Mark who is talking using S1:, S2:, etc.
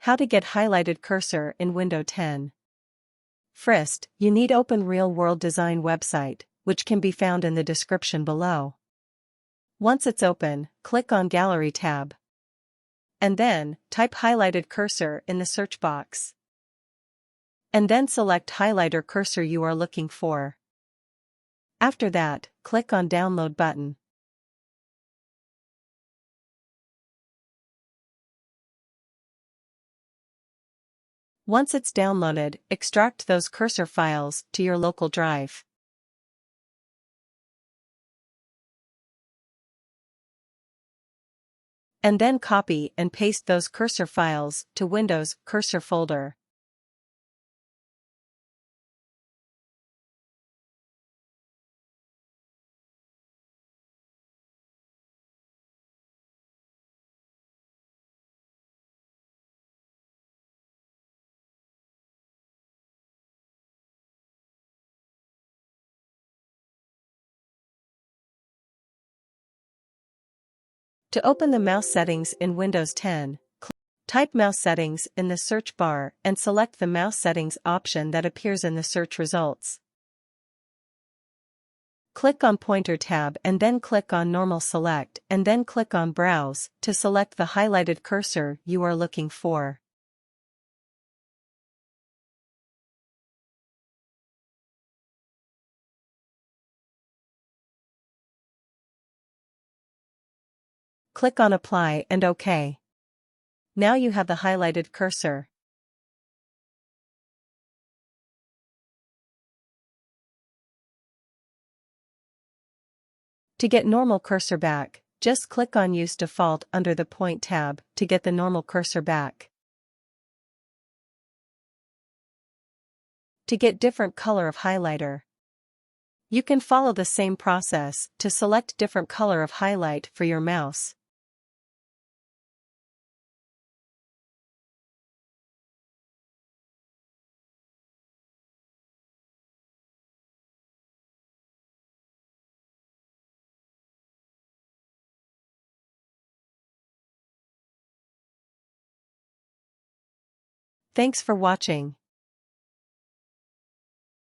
S1: How to get highlighted cursor in Windows 10. First, you need open real-world design website, which can be found in the description below. Once it's open, click on Gallery tab. And then, type highlighted cursor in the search box. And then select highlighter cursor you are looking for. After that, click on Download button. Once it's downloaded, extract those cursor files to your local drive. And then copy and paste those cursor files to Windows Cursor folder. To open the mouse settings in Windows 10, type mouse settings in the search bar and select the mouse settings option that appears in the search results. Click on Pointer tab and then click on Normal Select and then click on Browse to select the highlighted cursor you are looking for. Click on Apply and OK. Now you have the highlighted cursor. To get normal cursor back, just click on Use Default under the Point tab to get the normal cursor back. To get different color of highlighter, you can follow the same process to select different color of highlight for your mouse. Thanks for watching.